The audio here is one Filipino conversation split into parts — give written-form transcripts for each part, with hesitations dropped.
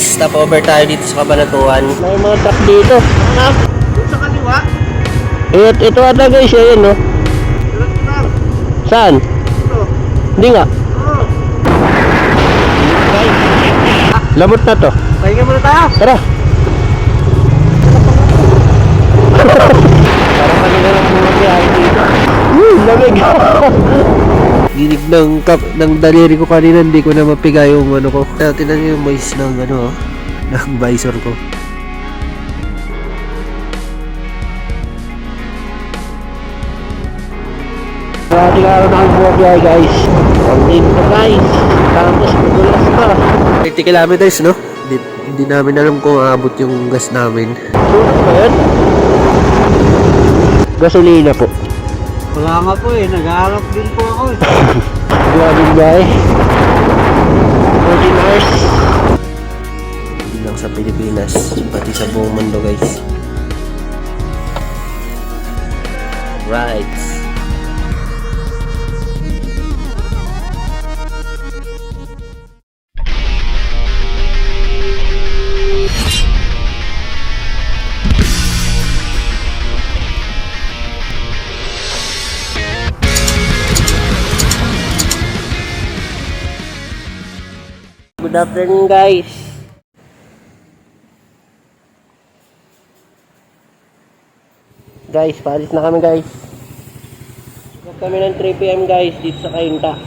Guys, stop over tayo dito sa Cabanatuan. May mga truck dito. Ha? Doon sa kaliwa? Ito ata guys, yun no? Saan? Ito. Hindi nga. Oo. Lamot na to. Pahinga muna tayo. Tara. Parang kanina lang muna biyahe dito. Lamig. Ginig ng daliri ko kanina, hindi ko na mapiga yung ano ko. Kaya tinan nyo yung noise ng ano, ng visor ko. Maraming araw na ang buhay guys. Ang late na guys. Tapos magulas pa. 30 kilometers no? Hindi namin alam kung aabot yung gas namin. So, ano ba yan? Gasolina po. Wala nga po eh. Nag-aalap din po ako eh. Grabe guys. 14 hours. Hindi lang sa Pilipinas, pati sa buong mundo guys. Right. Good afternoon guys. Guys, paalis na kami guys. Huwag kami ng 3 PM guys dito sa Cainta.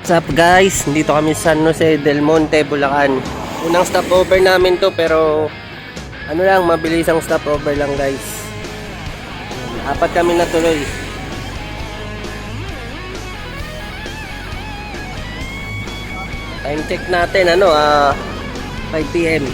What's up guys? Dito kami sa San Jose del Monte, Bulacan. Unang stopover namin to pero ano lang, mabilis ang stopover lang guys. Apat kami natuloy. Time check natin 5 PM.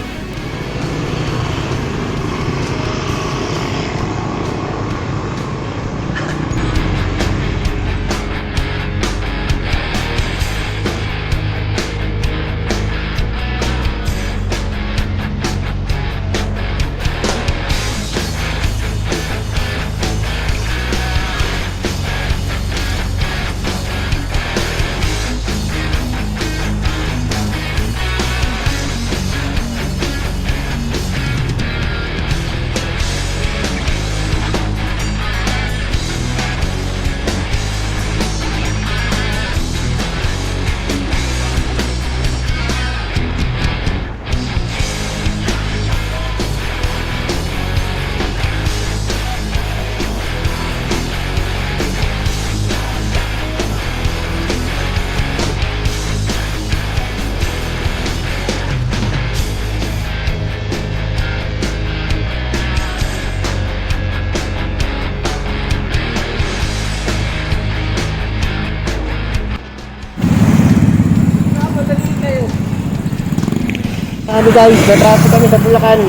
Ano guys, na-traffic kami sa Bulacan.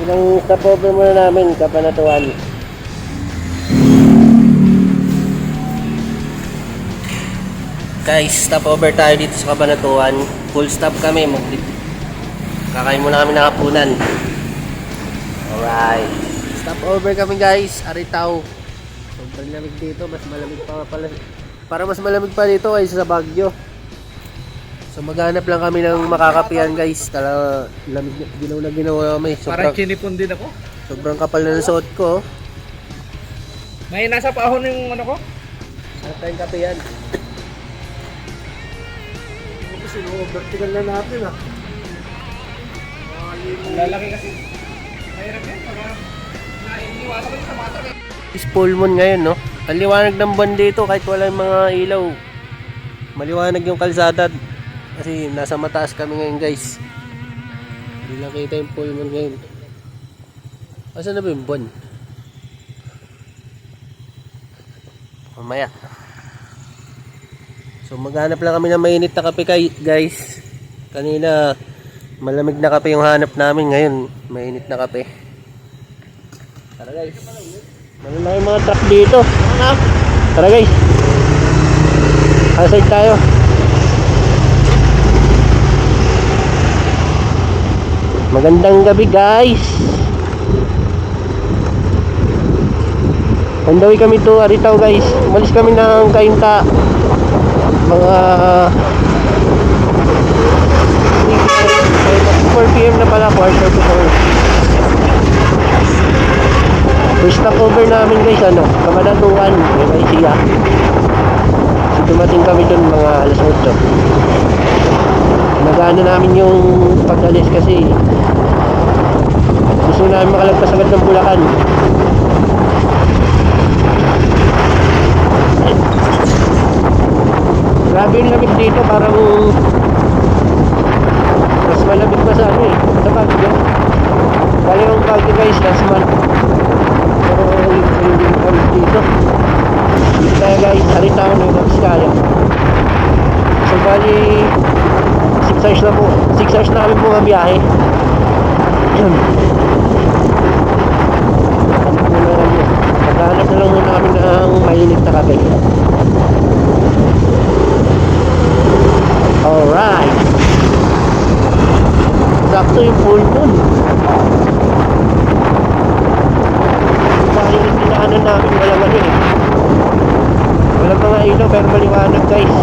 Ilang stopover muna namin, Cabanatuan. Guys, stopover tayo dito sa Cabanatuan. Full stop kami, kakain muna kami ng hapunan. Alright. Stopover kami guys, Aritaw. Sobrang lamig dito, mas malamig pa pala. Para mas malamig pa dito kaysa sa Baguio. So maghanap lang kami ng makakapihan guys. Tala lamig, ginaw kami. Parang chinipon din ako. Sobrang kapal na ng suot ko. May nasa paahon yung ano ko? Sarap tayong kapihan. Kasi vertical na natin ah. Lalaki kasi. Mahirap yan. Naiiwasan ko sa mata eh. Is full moon ngayon no. Ang liwanag ng buwan dito kahit wala yung mga ilaw. Maliwanag yung kalsada. Kasi nasa mataas kami ngayon guys. Hindi lang kita yung full moon ngayon. Asan na ba yung buwan? Mamaya. So maghanap lang kami ng mainit na kape guys. Kanina malamig na kape yung hanap namin. Ngayon mainit na kape. Tara guys. Malalaki mga truck dito. Tara guys. Aside tayo. Magandang gabi guys. On the way kami to Aritaw guys. Umalis kami ng Cainta mga 4 PM na pala, quarter to 4. First stopover namin guys, Kamanatuan, may siya. So dumating kami dun mga alas 8. Nagana namin yung pag-alis kasi gusto namin makalagpas agad ng Bulacan. Grabe yung lamig dito, parang mas malamig pa sa sa Baguio. Bali yung Baguio guys, last month. Pero hindi kami dito. Dito tayo guys, Aritaw na yung Vizcaya. So bali 6 hours na po. 6 hours na kami bumabiyahe. Maghanap na lang muna kami ng mainit na kape. Alright. Sakto yung full moon. Dahil yung dinaanan namin walang walang mga ilaw pero maliwanag guys.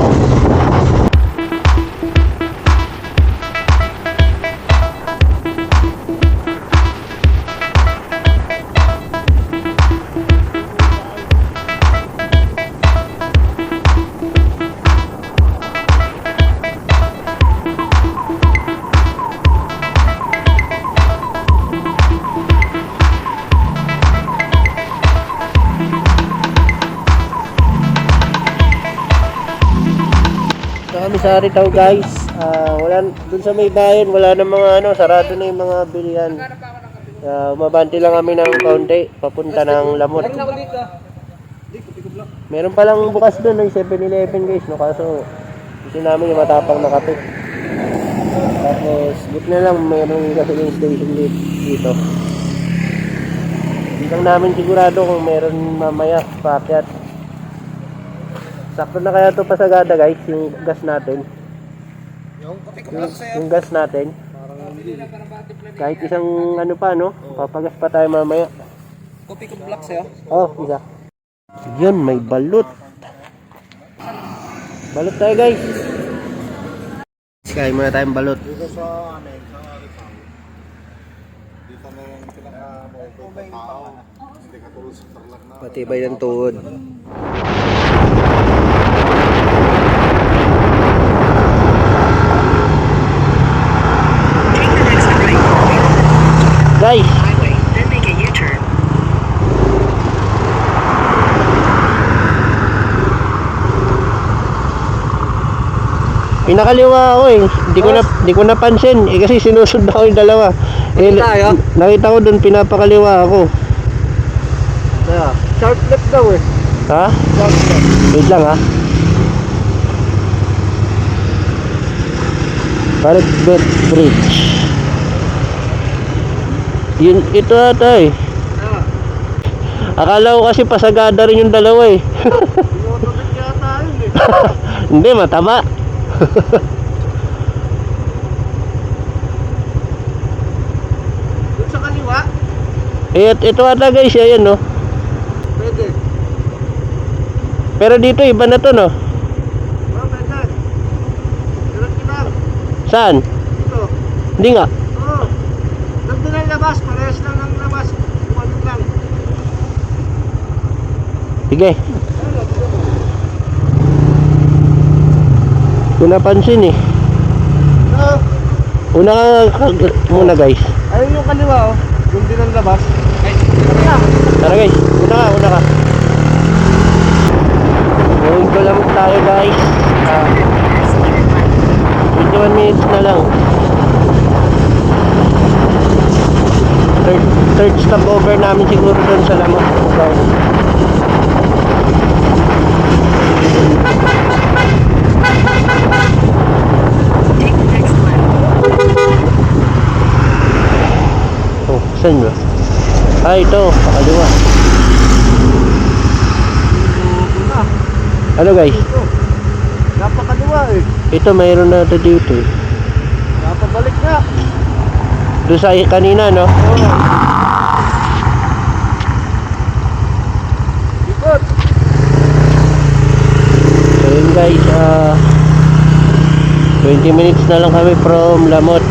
Kami sa Aritaw guys, wala dun sa may bayan, wala na mga sarado na yung mga bilihan. Umabanti lang kami ng kaunti papunta ng Lamot. Meron palang bukas dun ng 7-Eleven guys, kaso gusto namin yung matapang na kape. Tapos but na lang mayroong gasoline station dito. Hindi lang namin sigurado kung meron mamaya paakyat. Sakto na kaya ito pasagada guys, yung gas natin. Yung gas natin. Kahit isang pa papagas pa tayo mamaya. Kopi ko black sa'yo? Isa. Yun, may balot. Balot tayo guys. Kaya muna tayong balot. Dito sa dito na yung pinaka-mobile na tao. Hindi ka tulad sa Tarlac na. Patibay ng tuhod. Guys, then make a U-turn. pinakaliwa ako Hindi ko napansin kasi sinusunod ako yung dalawa. Nakita ko doon pinapakaliwa ako. Sharp left daw Ha? Sharp left. Wait lang ha. Parkbet Bridge. Ito ata Akala ko kasi pasagada rin yung dalawa Tinotodit yata yun Hindi, mataba. Doon sa kaliwa? Ito ata guys, ayan Pwede. Pero dito iba na to Pwede. Diretso lang. Saan? Dito. Hindi nga. Oo. Nandun ang labas. Parehas lang ang labas. Kumalit lang. Sige. Kung napansin Una ka muna guys. Ayun yung kaliwa Doon din ang labas. Tara guys, una ka. Going ko lang tayo guys. 21 minutes na lang. Third stopover namin siguro doon sa Lamot. Take the next left. Saan ba? Ito, pakaliwa. Ano guys? Napakaliwa Ito mayroon na ito dito Napabalik na. Doon sa kanina Oo. guys. 20 minutes na lang kami from Lamot,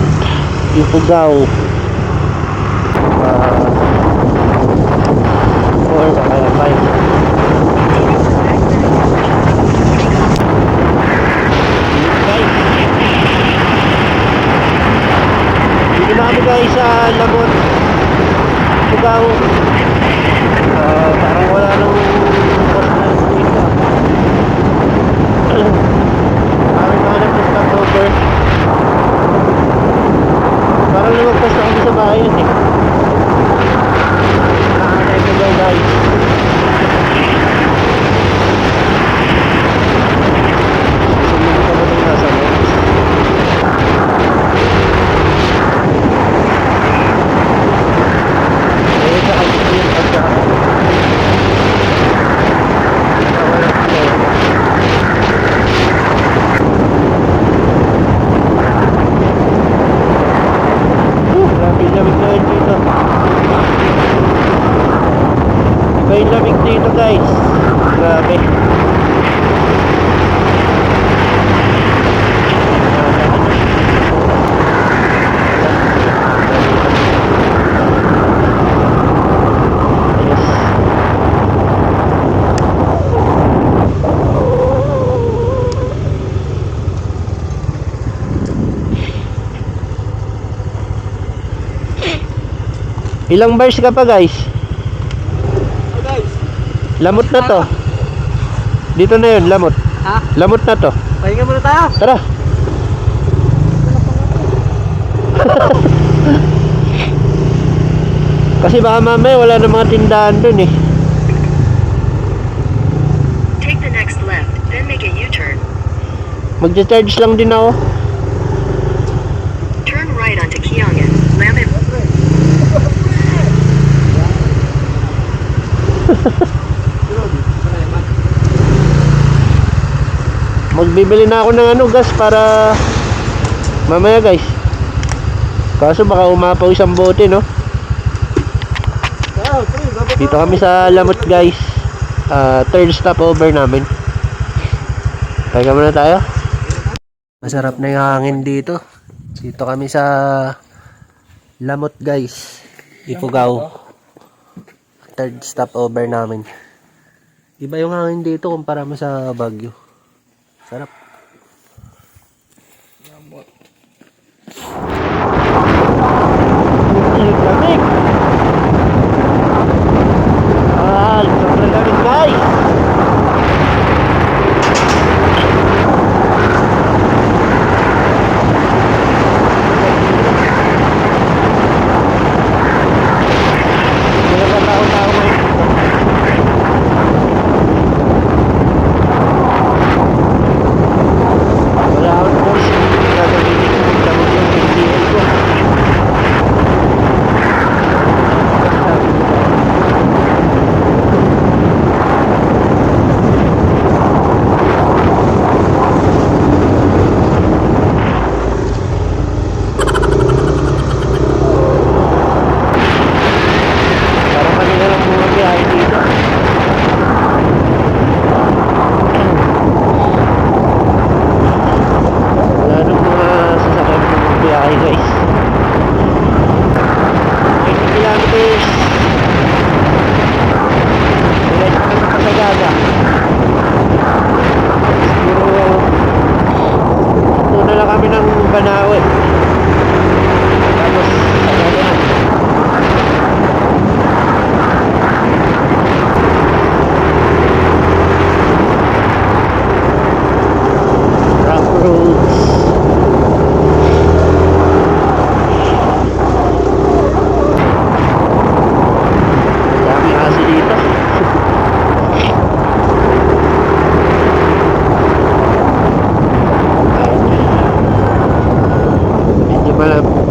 Ifugao. 4 o kaya 5. Dito na kami guys sa Lamot, Ifugao. Parang wala nang personal dito. Kami mahanap ng stopover. Parang lumagpas na kami sa bayan eh. Nakahanay ko daw guys. Susunod ko ba itong nasa loob? Ayun sa ice cream pagka grabe yung lamig na yun dito. Iba yung lamig dito guys. Grabe. Yes. Ilang bars ka pa guys? Lamot na to. Dito na yun, lamot. Ha? Lamot na to. Pahinga muna tayo. Tara. Kasi baka mamaya wala na mga tindahan dun eh. Take the next left, then make a U-turn. Magcha-charge lang din ako. Turn right onto Kiangan, Lamit. Magbibili na ako ng gas para mamaya guys. Kaso baka umapaw isang bote no. Dito kami sa Lamot guys. Third stopover namin. Teka muna tayo. Masarap na yung hangin dito. Dito kami sa Lamot guys, Ifugao. Third stopover namin. Iba yung hangin dito kumpara mo sa Baguio. Sarap. Lamig. Sobrang lamig guys.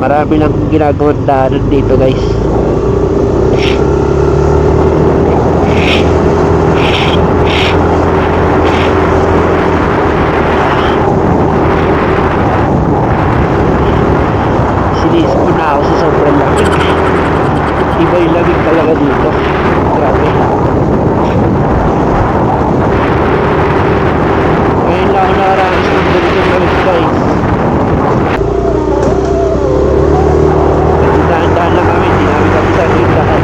marami lang ginagawang daanan dito guys. Sinis ko na ako sa sobrang lamig. Iba yung lamig talaga dito. Grabe. Ngayon lamig guys. Dahan-dahan lang kami, hindi namin kapitan yung daan.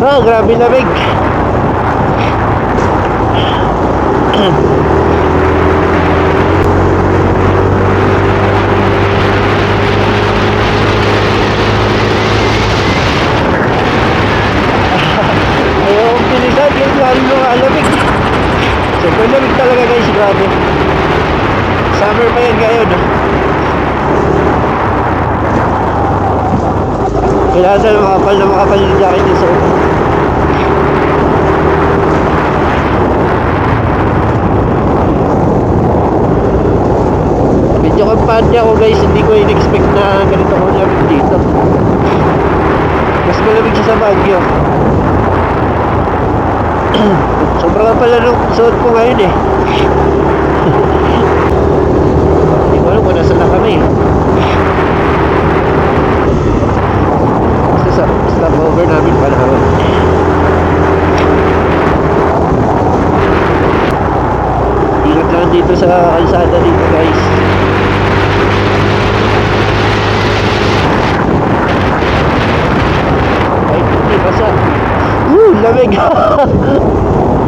Ah, grabe lamig. Ayaw kong pilitan yung lalo mga alamig. Sobrang lamig talaga guys, grabe. Summer pa yan ngayon. Kailangan na makapal yung jacket yung suot. Medyo kampante ako guys, hindi ko in-expect na ganito ko lamig dito. Mas malamig siya sa Baguio. Sobrang pala nung suot ko ngayon eh. Hindi ko alam kung nasa na kami. Basta stop over namin panahon. Ingat lang dito sa kalsada dito guys. Ay, hindi basa. Lamig.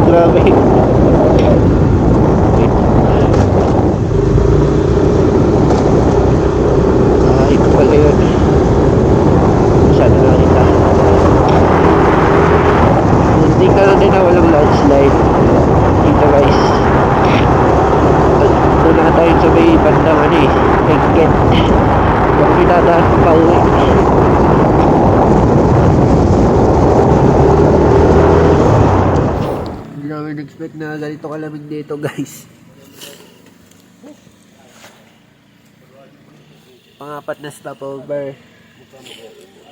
Grabe. Ah, ito pala yun. Masyado nakita. Hindi ka lang din na walang landslide dito guys. Doon na tayo sa may bandang ano eh, Benguet. Kung pinadaan pa uwi. Hindi namin expect na ganito kalamig dito guys. Pangapat na stopover.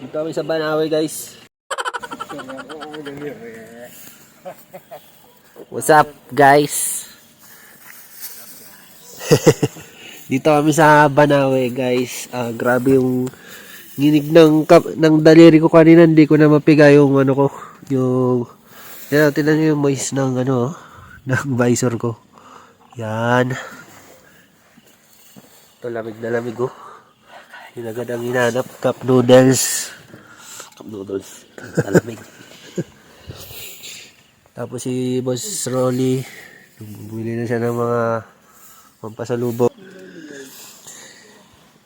Dito kami sa Banawe guys. What's up guys? Dito kami sa Banawe guys. Grabe yung nginig ng daliri ko kanina, hindi ko na mapiga yung ano ko, yung tinan niyo yung moist ng ano, ng visor ko. Yan. Ito lamig na lamig oh. Yun agad ang hinanap, cup noodles. Cup noodles. Talamig. Tapos si Boss Rolly, bumili na siya ng mga pampasalubong.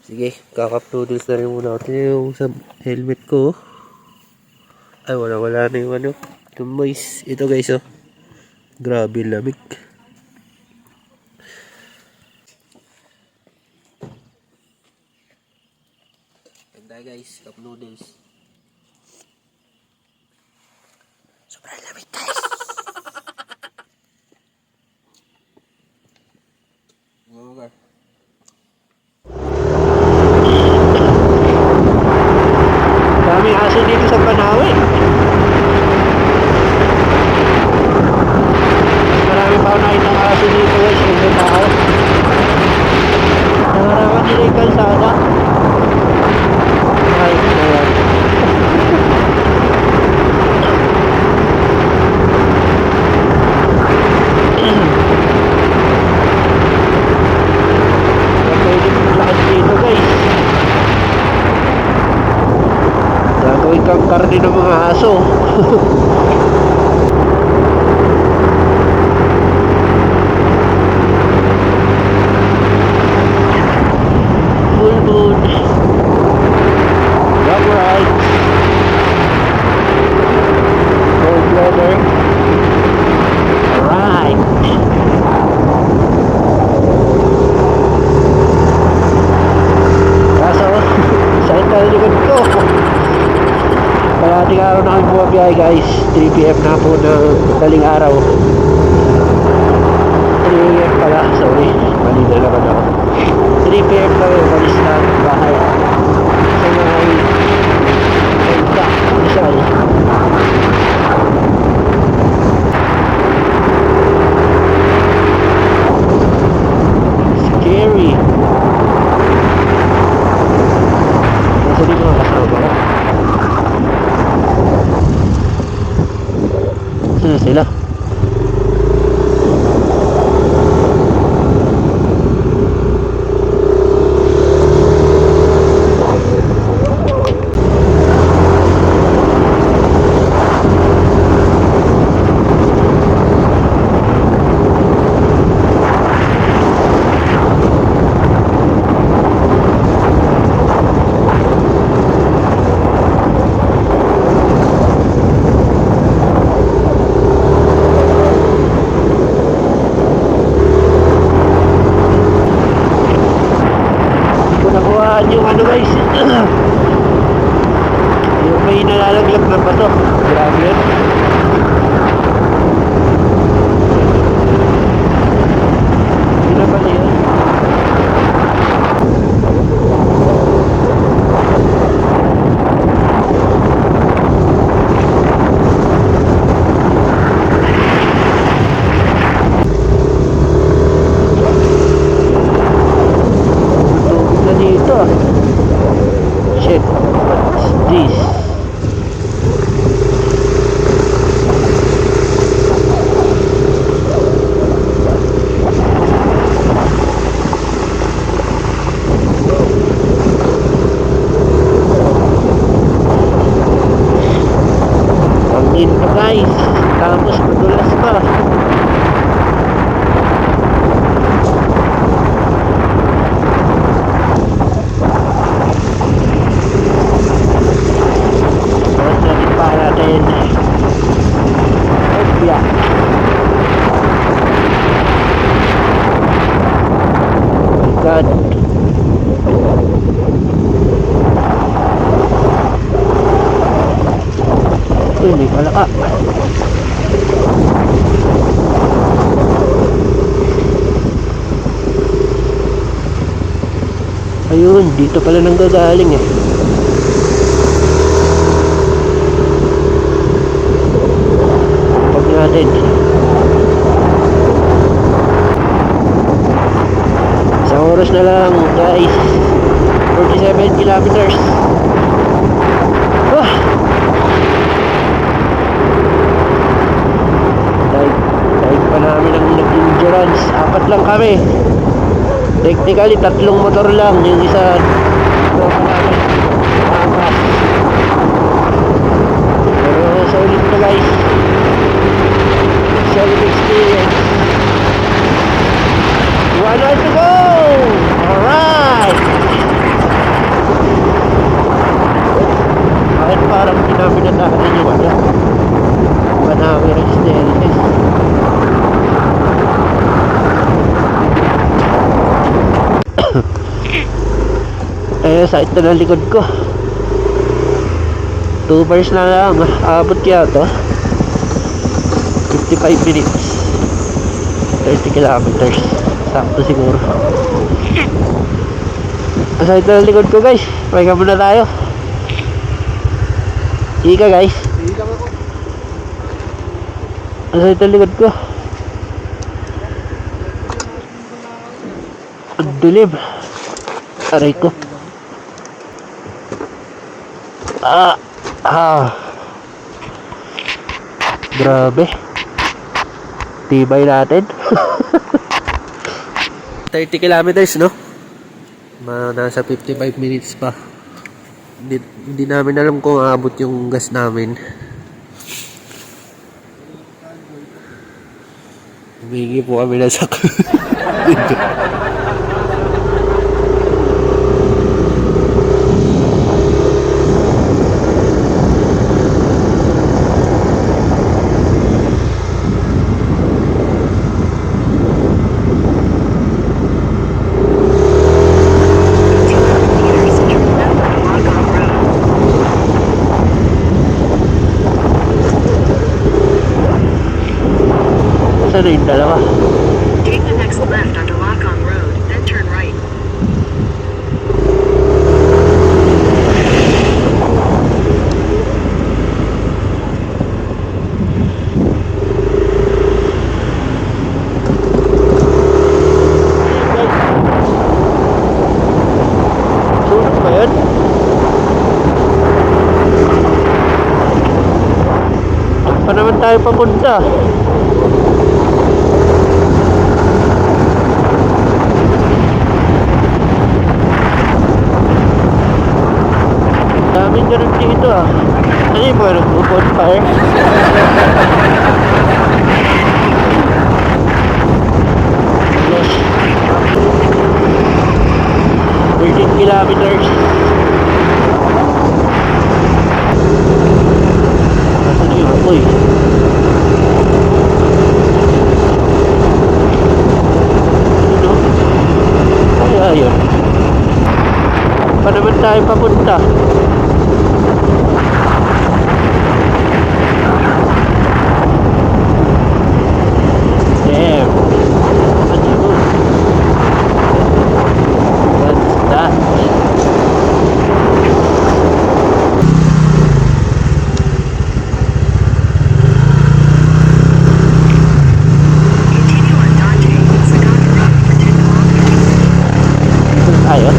Sige, kakap noodles na rin muna. Ito yung sa helmet ko. Ay, wala na yung ano. Yung moist. Ito guys, oh. Grabe lamig. Ganda guys, cup noodles. Sobrang lamig guys. Okay. Daming aso dito sa Banawe. Marami pa ako nakita ng aso dito guys. Yung tao. Nangarawan nila yung kalsada. Ay, ayan. Pwede maglakad dito guys. Gagawin kang karne ng mga aso. Full moon. Long rides. Cold weather. Alright. Kaso, sakit na likod ko. Kalating araw na kami bumabiyahe guys. 3 PM na po ng daling araw. 3 AM pala, sorry. Mali na naman ako. 3 PM na rin, malis na ang bahay. Sa mga Enta, Rizal. Scary. na sila. Yung ano guys yung may nalalaglag na bato, grabe yun. Hindi na pala yun. Tubig na dito ah. Shit, what's this? Pangin pa guys, tapos madulas pa. God. Uy, may palaka. Ayun, dito pala nang gagaling eh. Pag natin. Isang oras na lang guys. 47 kilometers. Ah! Dahil pa namin ang nag-endurance. 4 lang kami. Technically 3 motor lang. Yung isa tropa namin angkas. Pero solid na guys. Solid experience. 1 hour to go! Alright! Bakit parang pinapinatahan yung ano? Manawi resistance. Eh, sakit na ng likod ko. 2 bars na lang. Abot kaya to 55 minutes 30 kilometers. Sakto siguro. Sakit na ng likod ko guys. Pahinga muna tayo. Ika guys. Sakit na ng likod ko. Ang dilim. Aray ko. Grabe. Tibay natin. 30 kilometers no? Nasa 55 minutes pa. Hindi namin alam kung aabot yung gas namin. Humingi po kami na sak. Saan na yung dalawa? Take the next left onto Lock-On Road, then turn right. Sunog ba yun? Ano pa naman tayo papunta? Daming ganun dito ah. Ano yung mga nag-bonfire? 13 kilometers. Nasaan yung apoy? Ano? Kaya yun. Pa naman tayo papunta? Damn. Ano yun? What's that? Continue on Dante, Sagana Road for 10 kilometers. Dito na tayo.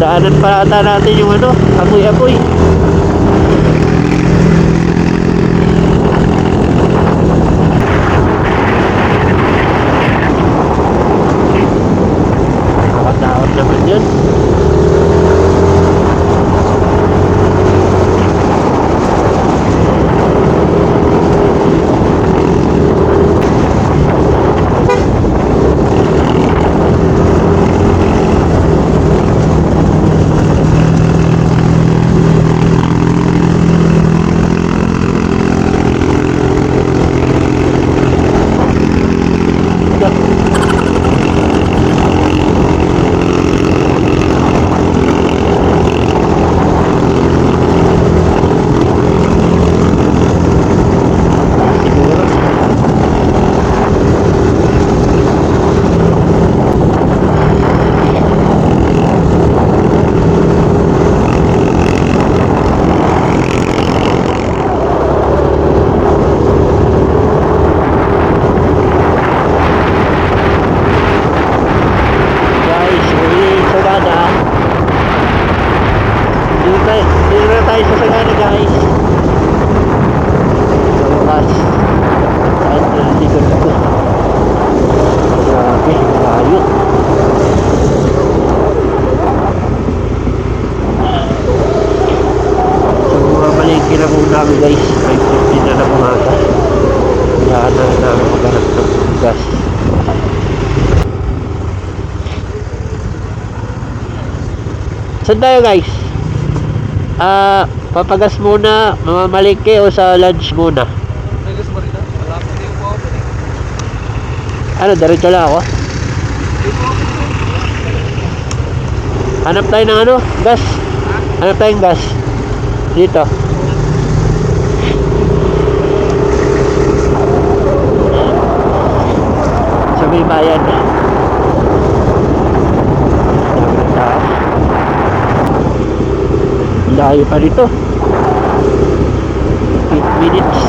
Daanan pa ata natin yung ano, apoy-apoy. Nakakataot naman yun. Siguro. Guys, uli Sagana. Dito na tayo sa Sagana guys. Sa wakas. Saan na likod ko? Grabe, layo. So mga malingki na muna kami guys. 5:15 na ng umaga. Kaya na namin maghanap ng gas. Saan tayo guys? Papagas muna, mamamalingki o sa lunch muna? Vegas Marina. Wala pa din po ako. Ano, diretso lang ako? Hanap tayo ng ano? Gas? Hanap tayong gas? Dito. Sa may bayan. Dami ng tao. Layo pa dito. 8 minutes.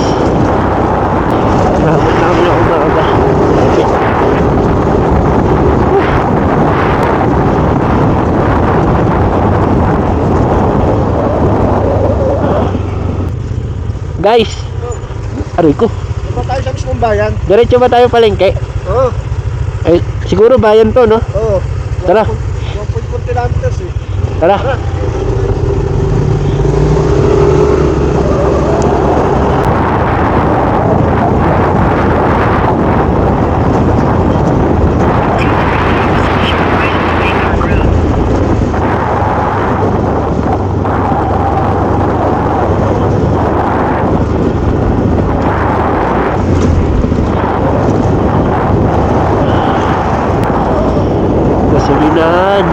Nakapot namin ako umaga. Okay. Guys, aray ko. Diba tayo sa mismong bayan? Diretso ba tayo palengke? Oo. Eh, siguro bayan to, no? Oo. Tara. 1.4 kilometers eh. Tara. Station right on Macon Road. Gasolinahan.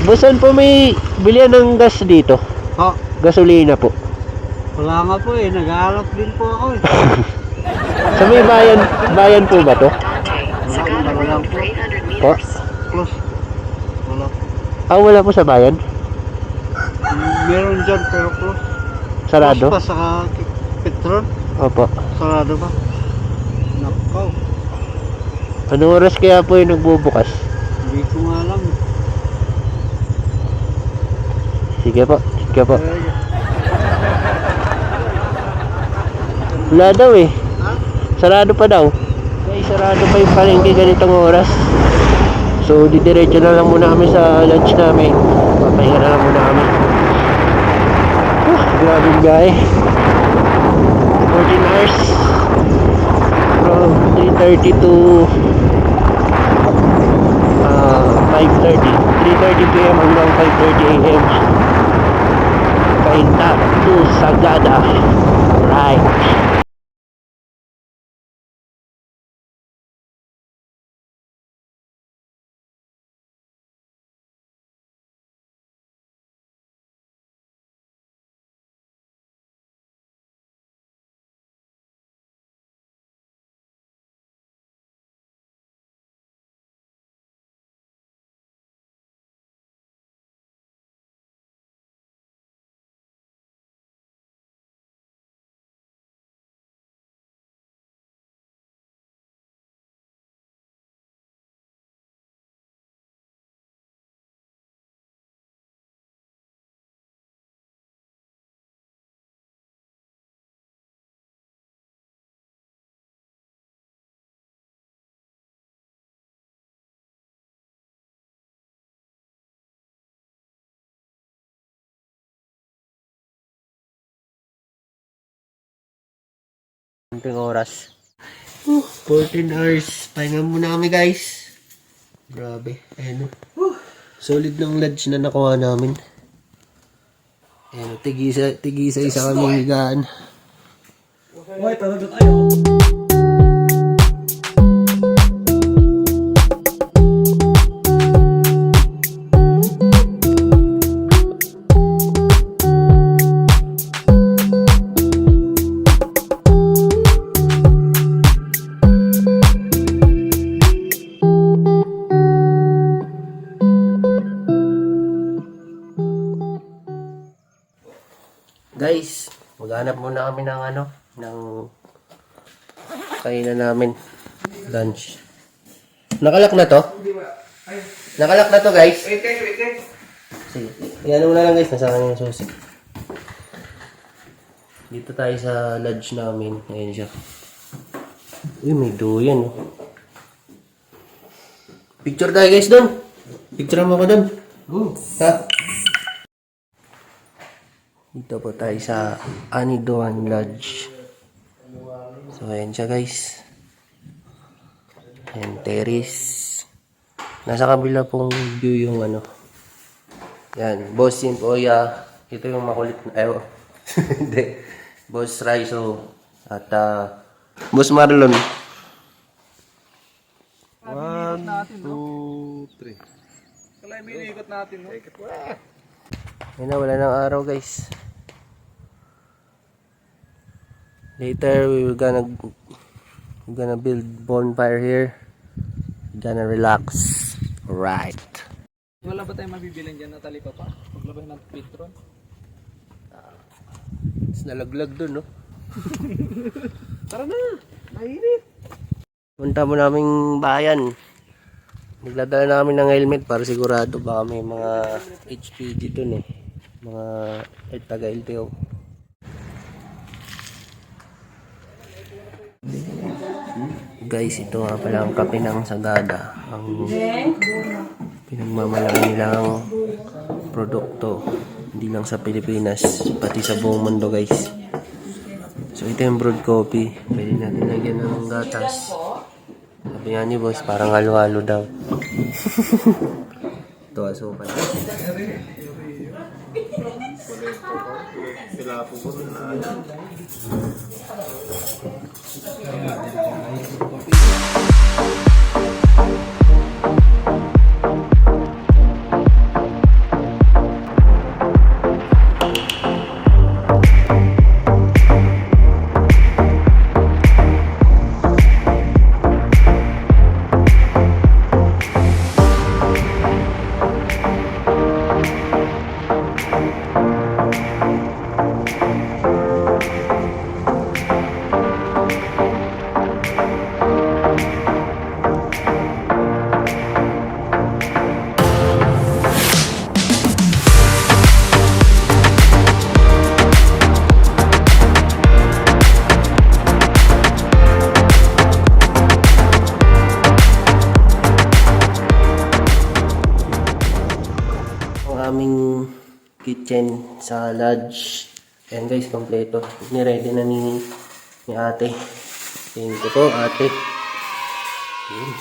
Busan po may bilihan ng gas dito. Ha? Gasolina po. Wala nga po eh. Nag-aalap din po ako eh. Sa may bayan po ba to? Dante, Sagana Road for 800 Po? meters. Close. Wala po. Ah, wala po sa bayan? Meron dyan pero close. Sarado? Close pa sa Petron. Opo. Sarado ba? Nakaw. Anong oras kaya po yung nagbubukas? Hindi ko nga alam. Sige po, sige po. Wala daw eh. Sarado pa daw. Guys, sarado pa yung palengke ganitong oras. So, didiretso na lang muna kami sa lunch namin. Papahinga na lang muna kami. Grabe guy. 14 hours. From 3:30 to 5:30. 3:30 p.m. hanggang 5:30 a.m. Kainta to Sagada. Right. Kunting oras. 14 hours. Pahinga muna kami guys. Grabe. Ayan o. Solid ng lunch na nakuha namin. Ayan o. Tigisa-isa kami higaan. Uy, talaga tayo. Guys, maghanap muna kami ng ng kainan namin. Lunch. Nakalak na to? Nakalak na to guys. Wait guys. Sige. Yan muna lang guys, nasa kanya yung susi. Dito tayo sa lodge namin. Ayan siya. Uy, may duyan oh. Picture tayo guys doon. Picture mo ko doon. Ha? Dito po tayo sa Anidoan Lodge. So, ayan siya guys. Ayan, terrace. Nasa kabila pong view yung Yan, Boss Simpoya. Ito yung makulit na, hindi. Boss Raizo. At, Boss Marlon. 1, 2, 3. Kala may iniikot natin, no? Ayun na, wala ng araw guys. Later we're gonna build bonfire here. We're gonna relax. Alright. Wala ba tayong mabibilan dyan na talipa pa? Paglabas ng Petron? It's nalaglag dun, no? Tara na! Mainit! Punta mo naming bayan. Nagladala namin ng helmet para sigurado baka may mga HPG dun eh. Mga taga-LTO. Guys, ito nga pala ang kape ng Sagada. Ang pinagmamalaki nilang produkto. Hindi lang sa Pilipinas, pati sa buong mundo guys. So ito yung brewed coffee. Pwede natin lagyan ng gatas. Sabi nga ni boss, parang halo-halo daw. Ito asukal. Sila po kitchen sa lodge. Ayan guys, kompleto. Niready na ni ate. Tingin ko po, ate. Ayan.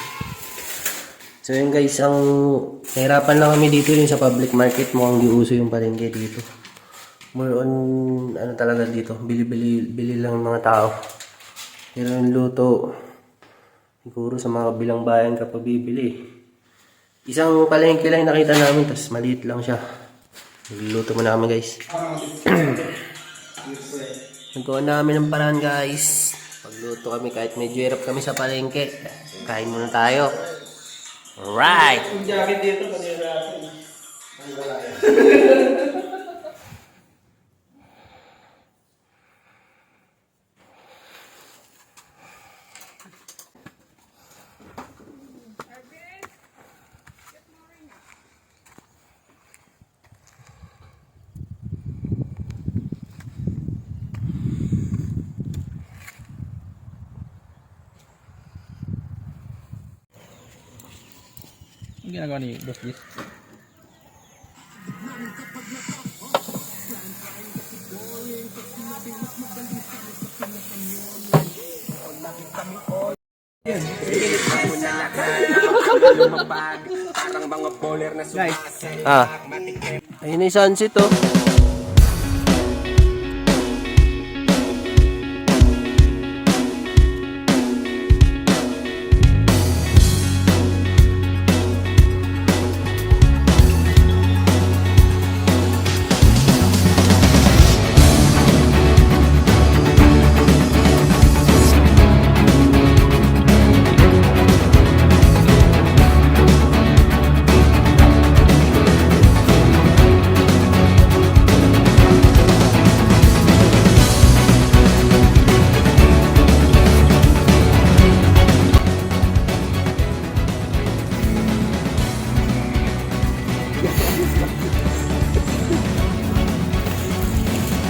So yun guys, ang nahirapan lang kami dito rin sa public market. Mukhang giuso yung palengke dito. More on, ano talaga dito, bili lang ng mga tao. Pero yung luto, siguro sa mga kabilang bayan ka pa bibili. Isang palengke lang nakita namin, tapos maliit lang siya. Nagluluto muna kami guys. Nagawa namin ng paraan guys. Pagluto kami kahit medyo hirap kami sa palengke. Kain muna tayo. Alright! Yung jacket dito, kanina. Ang ginagawa ni Boss Gis? Guys, Ayun na yung sunset oh.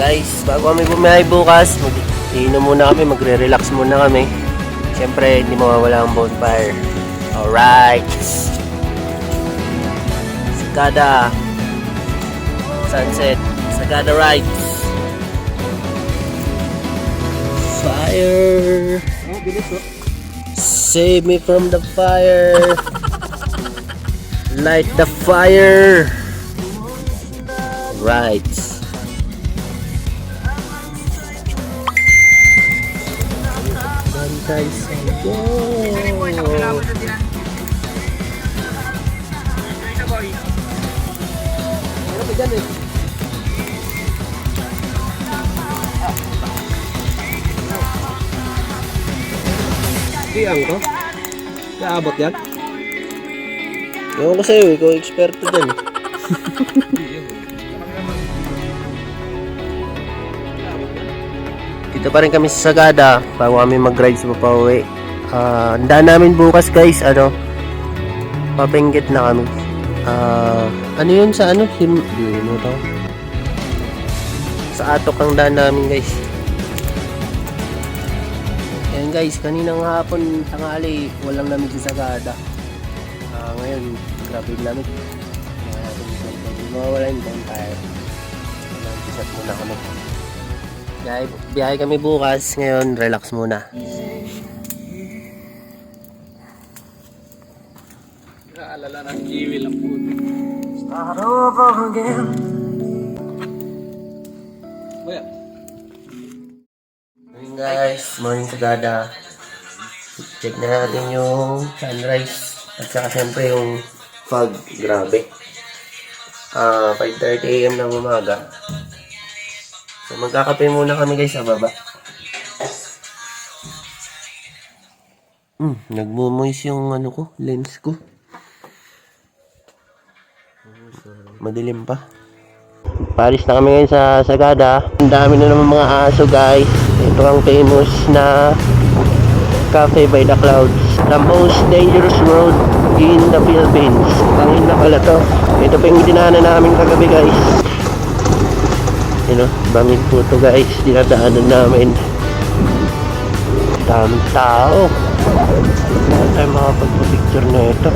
Guys, bago kami bumiyahe bukas, iinom muna kami, magre-relax muna kami. Siyempre, hindi mawawala ang bonfire. Alright! Sagada Sunset, Sagada Rides. Fire! Save me from the fire! Light the fire! Right. Guys, go! Diyan ko? Naabot yan? Ewan ko sa'yo, ikaw eksperto dyan. Dito pa rin kami sa Sagada bago kami mag-ride sa papauwi. Handa namin bukas guys, papinggit na kami. Ano yun sa ano? Sa Atok ang daan namin guys. Ayan guys, kaninang hapon, tanghali, walang lamig sa Sagada. Ngayon, grabe yung lamig. Mawawala yung bonfire. Nag-isat muna kami. Biyahe kami bukas, ngayon relax muna. Naalala na si Kiwi lang po. Start over again. Kuya. Morning guys, morning Sagada. Check na natin yung sunrise at saka syempre yung fog, grabe. 5:30 AM ng umaga. So magkakape muna kami guys sa baba. Nagmumoist yung lens ko. Madilim pa. Paris na kami ngayon sa Sagada. Ang dami na naman mga aso guys. Ito ang famous na Cafe by the Clouds. The most dangerous road in the Philippines. Pangin na pala to. Ito pa yung dinaanan namin kagabi guys. Bangin po to guys. Dinadaanan namin. Daming tao. Wala tayong makapagpa-picture na ito.